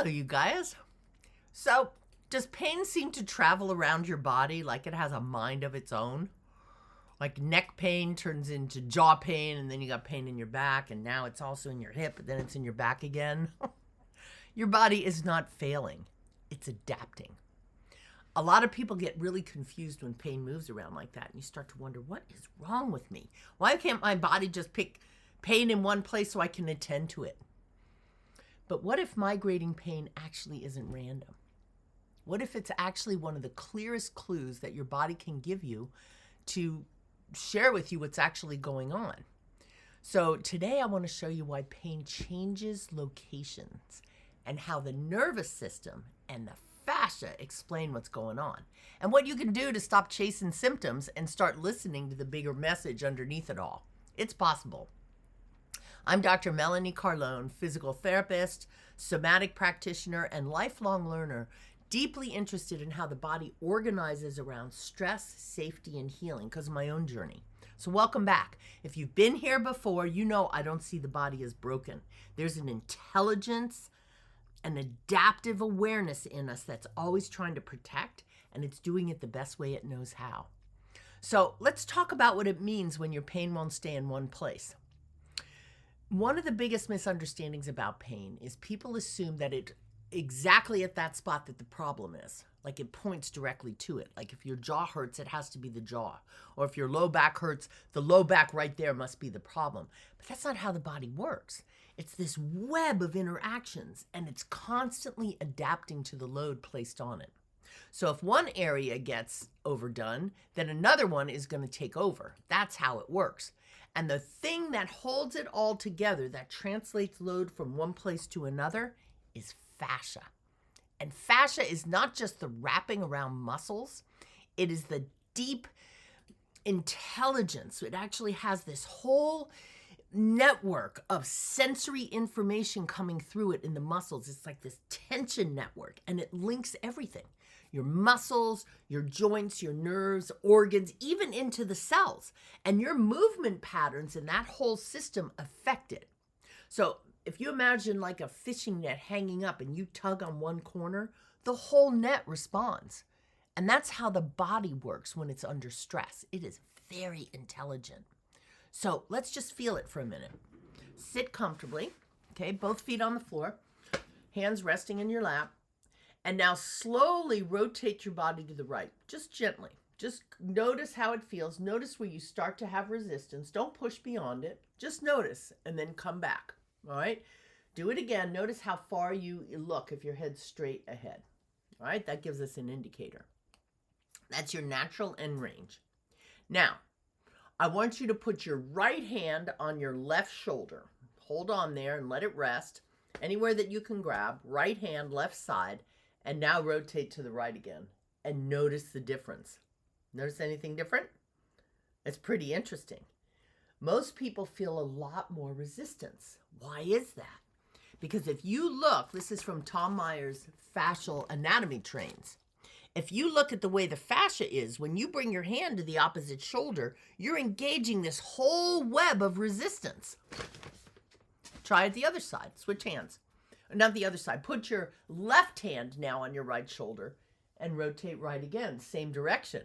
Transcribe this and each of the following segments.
Hello, you guys. So, does pain seem to travel around your body like it has a mind of its own? Like neck pain turns into jaw pain, and then you got pain in your back, and now it's also in your hip, but then it's in your back again? Your body is not failing, it's adapting. A lot of people get really confused when pain moves around like that, and you start to wonder, what is wrong with me? Why can't my body just pick pain in one place so I can attend to it? But what if migrating pain actually isn't random? What if it's actually one of the clearest clues that your body can give you to share with you what's actually going on? So today I want to show you why pain changes locations and how the nervous system and the fascia explain what's going on, and what you can do to stop chasing symptoms and start listening to the bigger message underneath it all. It's possible. I'm Dr. Melanie Carlone, physical therapist, somatic practitioner, and lifelong learner, deeply interested in how the body organizes around stress, safety, and healing because of my own journey. So welcome back. If you've been here before, you know I don't see the body as broken. There's an intelligence, an adaptive awareness in us that's always trying to protect, and it's doing it the best way it knows how. So let's talk about what it means when your pain won't stay in one place. One of the biggest misunderstandings about pain is people assume that it exactly at that spot that the problem is. Like it points directly to it. Like if your jaw hurts, it has to be the jaw. Or if your low back hurts, the low back right there must be the problem. But that's not how the body works. It's this web of interactions, and it's constantly adapting to the load placed on it. So if one area gets overdone, then another one is going to take over. That's how it works. And the thing that holds it all together, that translates load from one place to another, is fascia. And fascia is not just the wrapping around muscles, it is the deep intelligence. It actually has this whole network of sensory information coming through it in the muscles. It's like this tension network, and it links everything. Your muscles, your joints, your nerves, organs, even into the cells. And your movement patterns in that whole system affect it. So if you imagine like a fishing net hanging up and you tug on one corner, the whole net responds. And that's how the body works when it's under stress. It is very intelligent. So let's just feel it for a minute. Sit comfortably, okay, both feet on the floor, hands resting in your lap. And now slowly rotate your body to the right, just gently. Just notice how it feels. Notice where you start to have resistance. Don't push beyond it. Just notice and then come back, all right? Do it again. Notice how far you look if your head's straight ahead, all right? That gives us an indicator. That's your natural end range. Now, I want you to put your right hand on your left shoulder. Hold on there and let it rest. Anywhere that you can grab, right hand, left side. And now rotate to the right again and notice the difference. Notice anything different? It's pretty interesting. Most people feel a lot more resistance. Why is that? Because if you look, this is from Tom Meyer's Fascial Anatomy Trains. If you look at the way the fascia is, when you bring your hand to the opposite shoulder, you're engaging this whole web of resistance. Try it the other side. Switch hands. Not the other side. Put your left hand now on your right shoulder and rotate right again, same direction.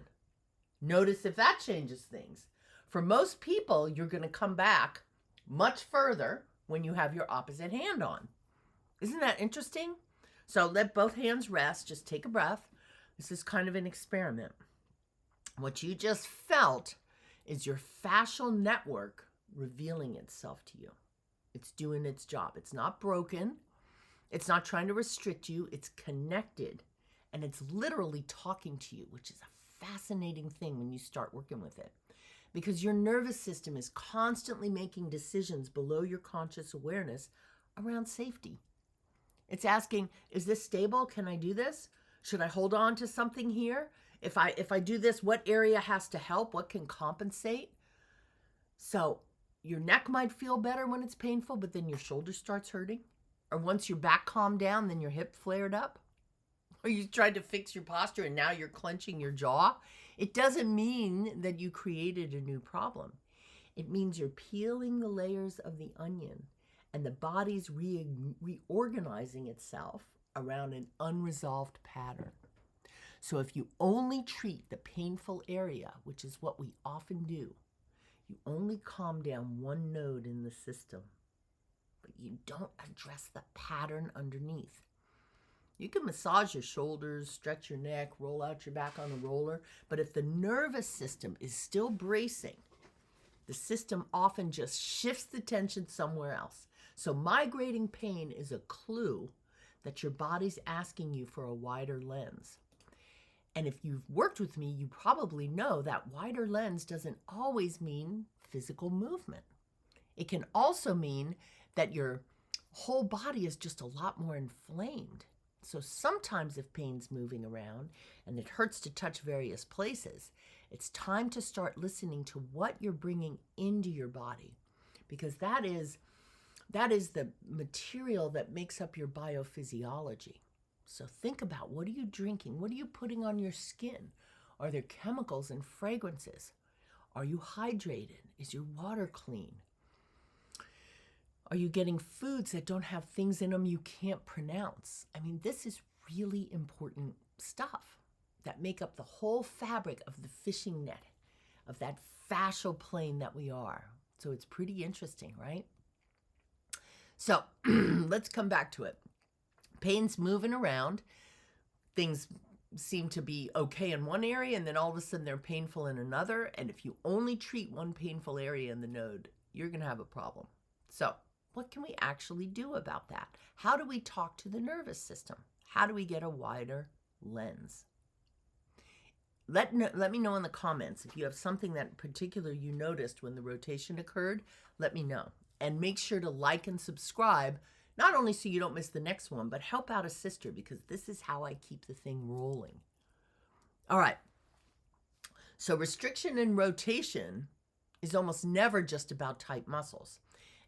Notice if that changes things. For most people, you're going to come back much further when you have your opposite hand on. Isn't that interesting? So let both hands rest. Just take a breath. This is kind of an experiment. What you just felt is your fascial network revealing itself to you. It's doing its job. It's not broken. It's not trying to restrict you. It's connected, and it's literally talking to you, which is a fascinating thing when you start working with it, because your nervous system is constantly making decisions below your conscious awareness around safety. It's asking, is this stable? Can I do this? Should I hold on to something here? If I do this, what area has to help? What can compensate? So your neck might feel better when it's painful, but then your shoulder starts hurting. Or once your back calmed down, then your hip flared up. Or you tried to fix your posture and now you're clenching your jaw. It doesn't mean that you created a new problem. It means you're peeling the layers of the onion and the body's reorganizing itself around an unresolved pattern. So if you only treat the painful area, which is what we often do, you only calm down one node in the system, but you don't address the pattern underneath. You can massage your shoulders, stretch your neck, roll out your back on the roller, but if the nervous system is still bracing, the system often just shifts the tension somewhere else. So migrating pain is a clue that your body's asking you for a wider lens. And if you've worked with me, you probably know that wider lens doesn't always mean physical movement. It can also mean that your whole body is just a lot more inflamed. So sometimes if pain's moving around and it hurts to touch various places, it's time to start listening to what you're bringing into your body, because that is the material that makes up your biophysiology. So think about, what are you drinking? What are you putting on your skin? Are there chemicals and fragrances? Are you hydrated? Is your water clean? Are you getting foods that don't have things in them you can't pronounce? I mean, this is really important stuff that make up the whole fabric of the fishing net, of that fascial plane that we are. So it's pretty interesting, right? So let's come back to it. Pain's moving around. Things seem to be okay in one area, and then all of a sudden they're painful in another. And if you only treat one painful area in the node, you're going to have a problem. So what can we actually do about that? How do we talk to the nervous system? How do we get a wider lens? Let me know in the comments if you have something that in particular you noticed when the rotation occurred. Let me know. And make sure to like and subscribe, not only so you don't miss the next one, but help out a sister, because this is how I keep the thing rolling. All right. So restriction and rotation is almost never just about tight muscles.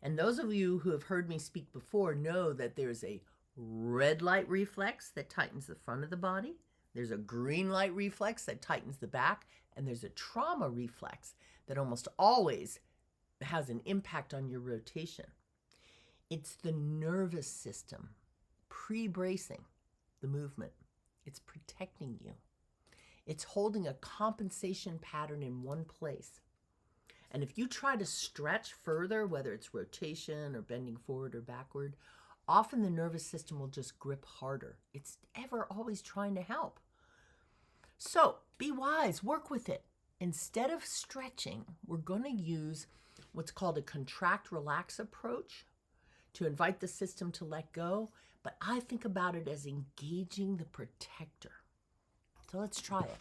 And those of you who have heard me speak before know that there's a red light reflex that tightens the front of the body. There's a green light reflex that tightens the back. And there's a trauma reflex that almost always has an impact on your rotation. It's the nervous system pre-bracing the movement. It's protecting you. It's holding a compensation pattern in one place. And if you try to stretch further, whether it's rotation or bending forward or backward, often the nervous system will just grip harder. It's always trying to help. So be wise, work with it. Instead of stretching, we're going to use what's called a contract-relax approach to invite the system to let go. But I think about it as engaging the protector. So let's try it.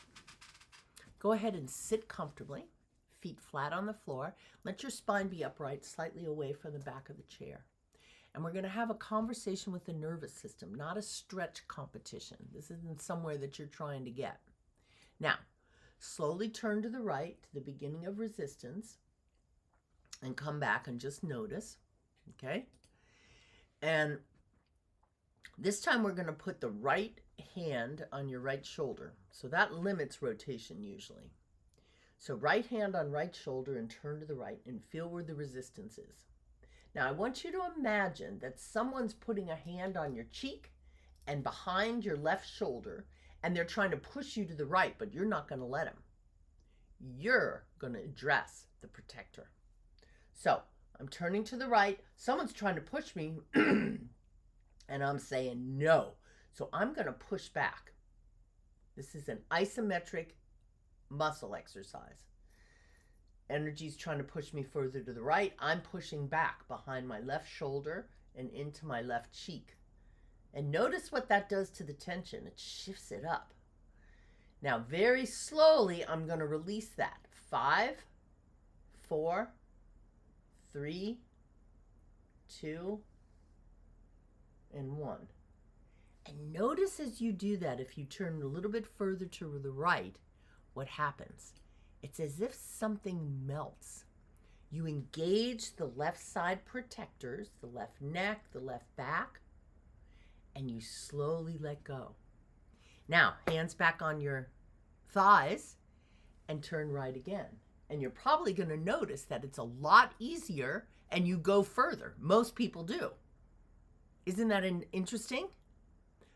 Go ahead and sit comfortably. Feet flat on the floor. Let your spine be upright, slightly away from the back of the chair. And we're going to have a conversation with the nervous system, not a stretch competition. This isn't somewhere that you're trying to get. Now, slowly turn to the right to the beginning of resistance and come back and just notice, okay? And this time we're going to put the right hand on your right shoulder. So that limits rotation usually. So right hand on right shoulder and turn to the right and feel where the resistance is. Now I want you to imagine that someone's putting a hand on your cheek and behind your left shoulder, and they're trying to push you to the right, but you're not going to let them. You're going to address the protector. So I'm turning to the right. Someone's trying to push me and I'm saying no. So I'm going to push back. This is an isometric muscle exercise. Energy's trying to push me further to the right. I'm pushing back behind my left shoulder and into my left cheek. And notice what that does to the tension. It shifts it up. Now, very slowly, I'm going to release that. 5, 4, 3, 2, and 1. And notice as you do that, if you turn a little bit further to the right, what happens? It's as if something melts. You engage the left side protectors, the left neck, the left back, and you slowly let go. Now, hands back on your thighs and turn right again. And you're probably going to notice that it's a lot easier and you go further. Most people do. Isn't that interesting?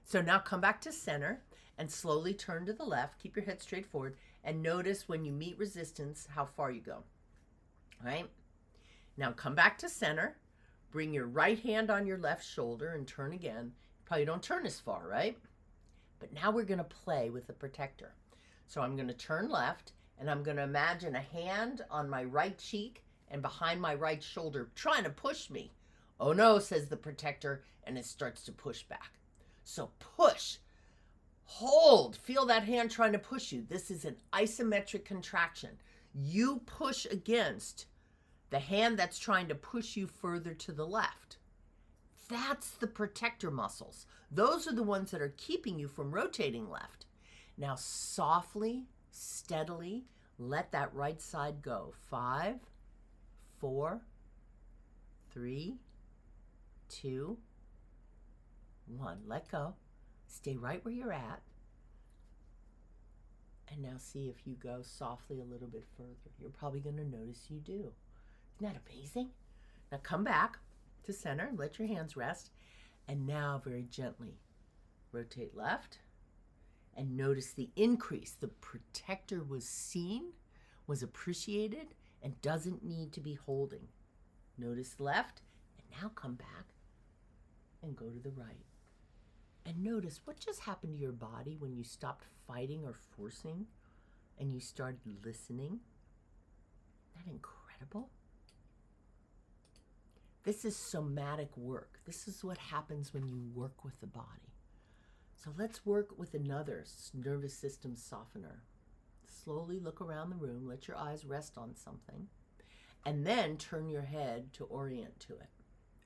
So now come back to center and slowly turn to the left. Keep your head straight forward and notice when you meet resistance how far you go. All right? Now come back to center. Bring your right hand on your left shoulder and turn again. Probably don't turn as far, right? But now we're going to play with the protector. So I'm going to turn left and I'm going to imagine a hand on my right cheek and behind my right shoulder trying to push me. Oh no, says the protector, and it starts to push back. So push, hold, feel that hand trying to push you. This is an isometric contraction. You push against the hand that's trying to push you further to the left. That's the protector muscles. Those are the ones that are keeping you from rotating left. Now softly, steadily, let that right side go. 5, 4, 3, 2, 1. Let go. Stay right where you're at. And now see if you go softly a little bit further. You're probably going to notice you do. Isn't that amazing? Now come back to center. Let your hands rest. And now very gently rotate left. And notice the increase. The protector was seen, was appreciated, and doesn't need to be holding. Notice left. And now come back and go to the right. And notice what just happened to your body when you stopped fighting or forcing and you started listening. Isn't that incredible? This is somatic work. This is what happens when you work with the body. So let's work with another nervous system softener. Slowly look around the room. Let your eyes rest on something. And then turn your head to orient to it.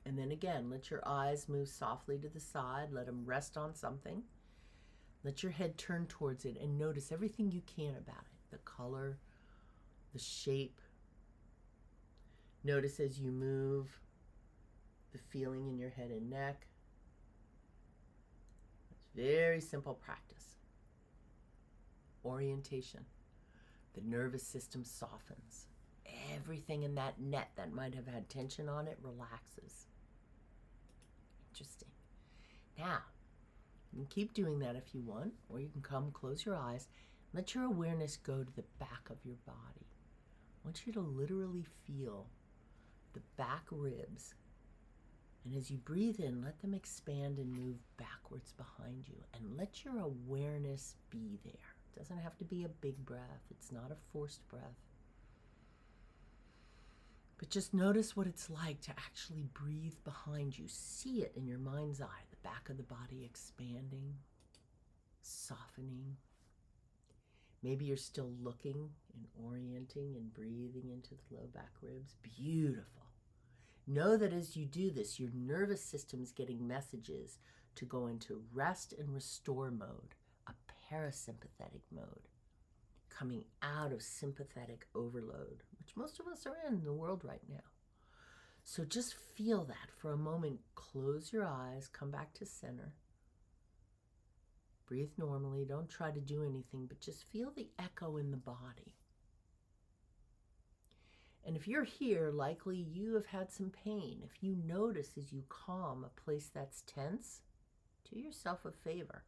And then again, let your eyes move softly to the side. Let them rest on something. Let your head turn towards it and notice everything you can about it. The color, the shape. Notice as you move, the feeling in your head and neck. It's very simple practice. Orientation. The nervous system softens. Everything in that net that might have had tension on it relaxes. Interesting. Now, you can keep doing that if you want, or you can come, close your eyes, let your awareness go to the back of your body. I want you to literally feel the back ribs. And as you breathe in, let them expand and move backwards behind you. And let your awareness be there. It doesn't have to be a big breath. It's not a forced breath. But just notice what it's like to actually breathe behind you. See it in your mind's eye, the back of the body expanding, softening. Maybe you're still looking and orienting and breathing into the low back ribs. Beautiful. Know that as you do this, your nervous system is getting messages to go into rest and restore mode, a parasympathetic mode, coming out of sympathetic overload, which most of us are in the world right now. So just feel that for a moment. Close your eyes, come back to center. Breathe normally. Don't try to do anything, but just feel the echo in the body. And if you're here, likely you have had some pain. If you notice as you calm a place that's tense, do yourself a favor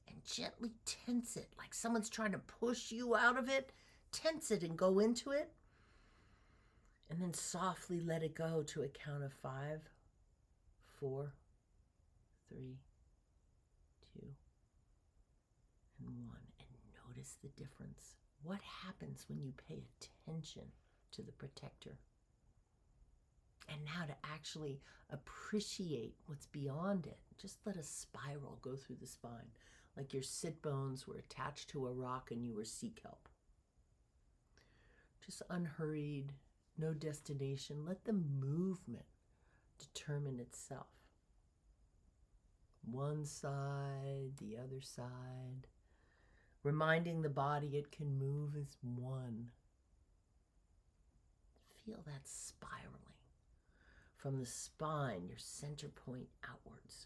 and gently tense it, like someone's trying to push you out of it. Tense it and go into it. And then softly let it go to a count of 5, 4, 3, 2, and 1. And notice the difference. What happens when you pay attention to the protector? And now to actually appreciate what's beyond it. Just let a spiral go through the spine, like your sit bones were attached to a rock and you were sea kelp. Just unhurried, no destination. Let the movement determine itself. One side, the other side. Reminding the body it can move as one. Feel that spiraling from the spine, your center point outwards.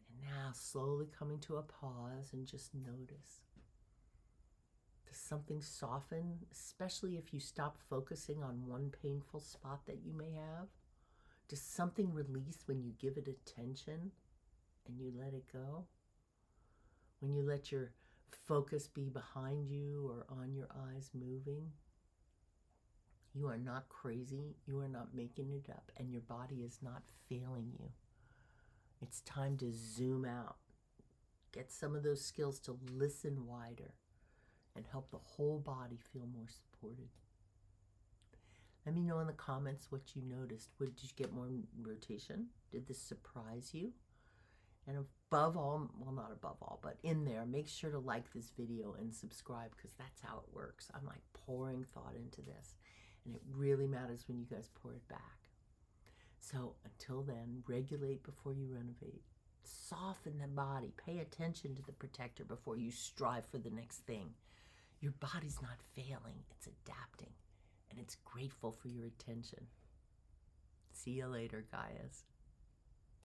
And now slowly coming to a pause and just notice. Does something soften, especially if you stop focusing on one painful spot that you may have? Does something release when you give it attention and you let it go? When you let your focus be behind you or on your eyes moving? You are not crazy. You are not making it up. And your body is not failing you. It's time to zoom out. Get some of those skills to listen wider and help the whole body feel more supported. Let me know in the comments what you noticed. Did you get more rotation? Did this surprise you? And above all, well, not above all, but in there, make sure to like this video and subscribe, because that's how it works. I'm like pouring thought into this, and it really matters when you guys pour it back. So until then, regulate before you renovate. Soften the body. Pay attention to the protector before you strive for the next thing. Your body's not failing. It's adapting. And it's grateful for your attention. See you later, Gaias.